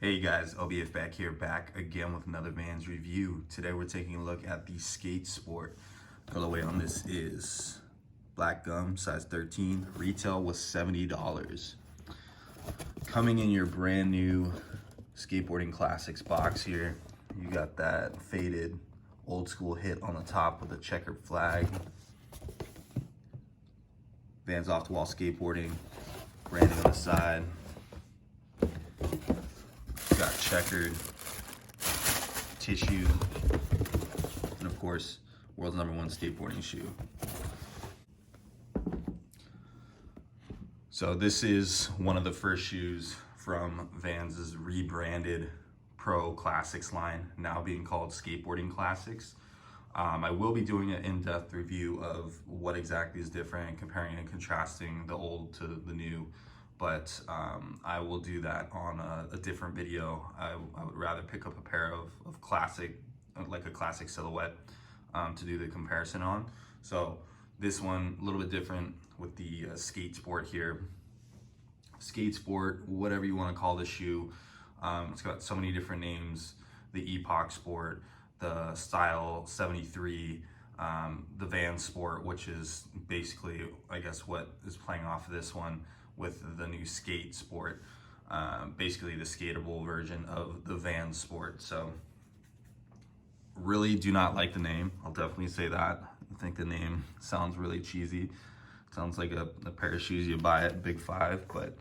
Hey guys, OBF back here, back again with another Vans review. Today we're taking a look at the Skate Sport. Colorway on this is black gum, size 13. Retail was $70. Coming in your brand new Skateboarding Classics box here, you got that faded old school hit on the top with a checkered flag. Vans Off the Wall Skateboarding, branding on the side. Got checkered tissue, and of course, world's #1 skateboarding shoe. So this is one of the first shoes from Vans's rebranded Pro Classics line, now being called Skateboarding Classics. I will be doing an in-depth review of what exactly is different, comparing and contrasting the old to the new, but I will do that on a different video. I would rather pick up a pair of classic, like a classic silhouette, to do the comparison on. So this one, a little bit different with the Skate Sport here. Skate Sport, whatever you want to call the shoe. It's got so many different names. The Epoch Sport, the Style 73, the Van Sport, which is basically, I guess, what is playing off of this one with the new Skate Sport. Basically the skatable version of the Van Sport. So really do not like the name. I'll definitely say that. I think the name sounds really cheesy. Sounds like a pair of shoes you buy at Big Five, but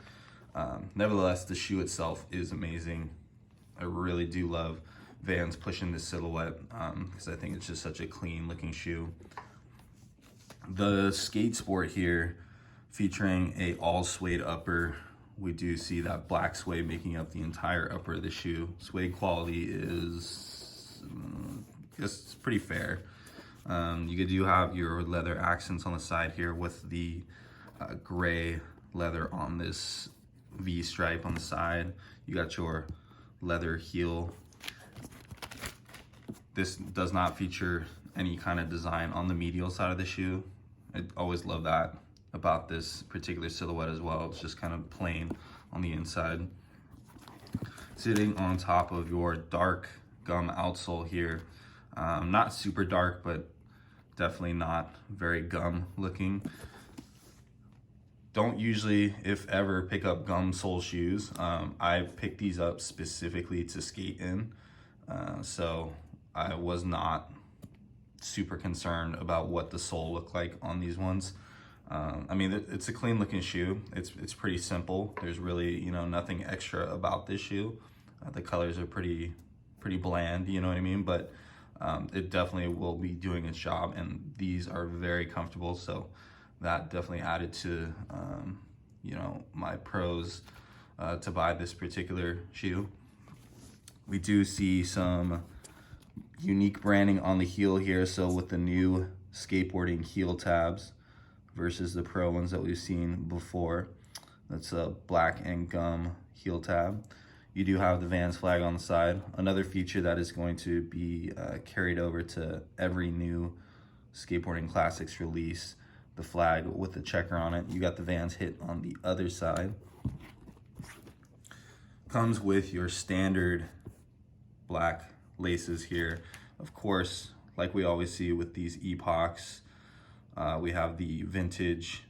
nevertheless, the shoe itself is amazing. I really do love Vans pushing this silhouette because I think it's just such a clean looking shoe. The Skate Sport here, featuring a all suede upper. We do see that black suede making up the entire upper of the shoe. Suede quality is just pretty fair. You do have your leather accents on the side here with the gray leather on this V stripe on the side. You got your leather heel. This does not feature any kind of design on the medial side of the shoe. I always love that about this particular silhouette as well. It's just kind of plain on the inside. Sitting on top of your dark gum outsole here. Not super dark, but definitely not very gum looking. Don't usually, if ever, pick up gum sole shoes. I picked these up specifically to skate in. So I was not super concerned about what the sole looked like on these ones. I mean, it's a clean looking shoe. It's pretty simple. There's really, nothing extra about this shoe. The colors are pretty bland, you know what I mean? But it definitely will be doing its job, and these are very comfortable. So that definitely added to, my pros to buy this particular shoe. We do see some unique branding on the heel here. So with the new skateboarding heel tabs versus the Pro ones that we've seen before, that's a black and gum heel tab. You do have the Vans flag on the side. Another feature that is going to be carried over to every new Skateboarding Classics release, the flag with the checker on it. You got the Vans hit on the other side. Comes with your standard black laces here. Of course, like we always see with these Epochs, we have the vintage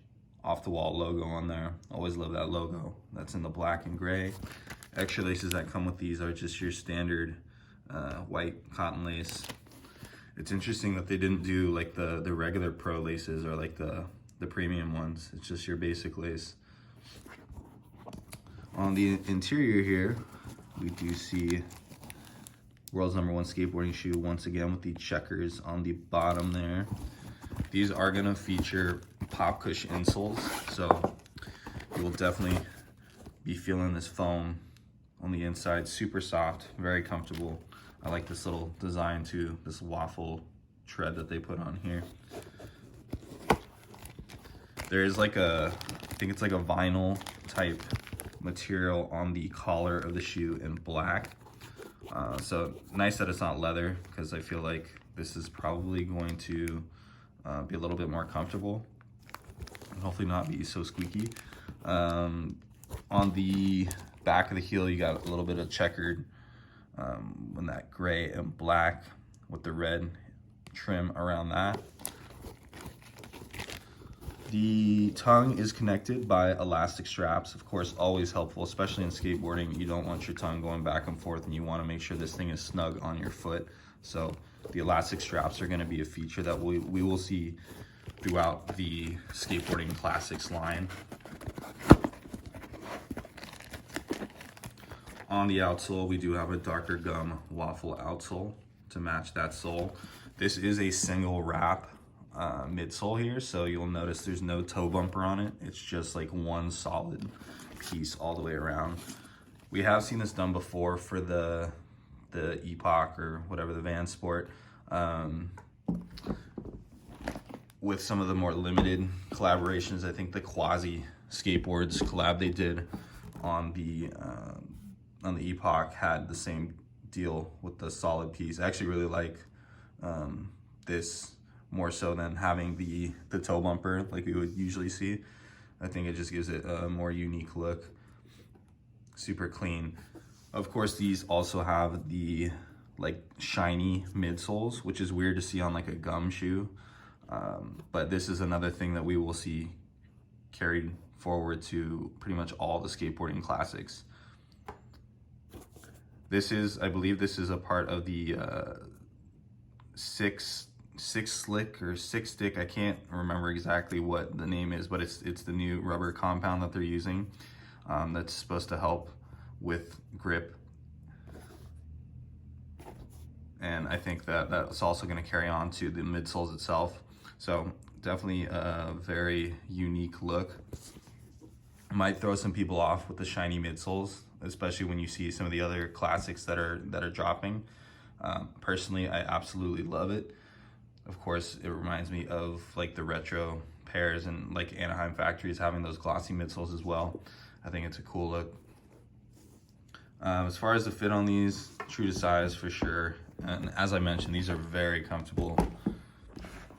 Off the Wall logo on there. Always love that logo. That's in the black and gray. Extra laces that come with these are just your standard white cotton lace. It's interesting that they didn't do like the regular Pro laces or like the premium ones. It's just your basic lace. On the interior here, we do see world's #1 skateboarding shoe once again with the checkers on the bottom there. These are gonna feature pop cush insoles, so you will definitely be feeling this foam on the inside. Super soft, very comfortable. I like this little design too, this waffle tread that they put on here. There is like I think it's like a vinyl type material on the collar of the shoe in black. So nice that it's not leather, because I feel like this is probably going to be a little bit more comfortable and hopefully not be so squeaky. On the back of the heel, you got a little bit of checkered, with that gray and black with the red trim around that. The tongue is connected by elastic straps, of course, always helpful, especially in skateboarding. You don't want your tongue going back and forth, and you want to make sure this thing is snug on your foot. So the elastic straps are going to be a feature that we will see throughout the Skateboarding Classics line. On the outsole, we do have a darker gum waffle outsole to match that sole. This is a single wrap midsole here, so you'll notice there's no toe bumper on it. It's just like one solid piece all the way around. We have seen this done before for the Epoch or whatever, the Van Sport, with some of the more limited collaborations. I think the Quasi Skateboards collab they did on the Epoch had the same deal with the solid piece. I actually really like this more so than having the toe bumper like we would usually see. I think it just gives it a more unique look. Super clean. Of course, these also have the like shiny midsoles, which is weird to see on like a gum shoe. But this is another thing that we will see carried forward to pretty much all the Skateboarding Classics. This is, I believe this is a part of the six slick or six stick. I can't remember exactly what the name is, but it's the new rubber compound that they're using, that's supposed to help with grip. And I think that that's also going to carry on to the midsoles itself. So definitely a very unique look. Might throw some people off with the shiny midsoles, especially when you see some of the other classics that are dropping. Personally, I absolutely love it. Of course, it reminds me of like the retro pairs, and like Anaheim factories having those glossy midsoles as well. I think it's a cool look. As far as the fit on these, true to size for sure. And as I mentioned, these are very comfortable.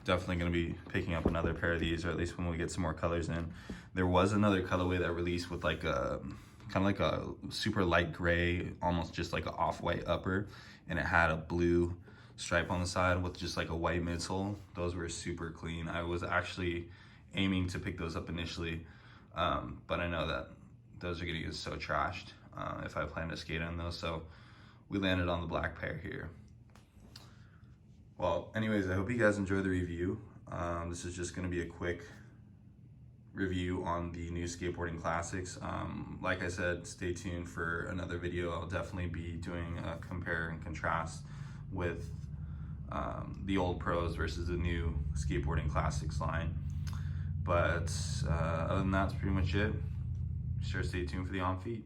Definitely going to be picking up another pair of these, or at least when we get some more colors in. There was another colorway that released with like a kind of like a super light gray, almost just like an off-white upper, and it had a blue stripe on the side with just like a white midsole. Those were super clean. I was actually aiming to pick those up initially, but I know that those are gonna get so trashed if I plan to skate on those, so we landed on the black pair here. Well, anyways, I hope you guys enjoy the review. This is just gonna be a quick review on the new Skateboarding Classics. Like I said, stay tuned for another video. I'll definitely be doing a compare and contrast with the old pros versus the new Skateboarding Classics line. But other than that, that's pretty much it. Be sure to stay tuned for the on feet.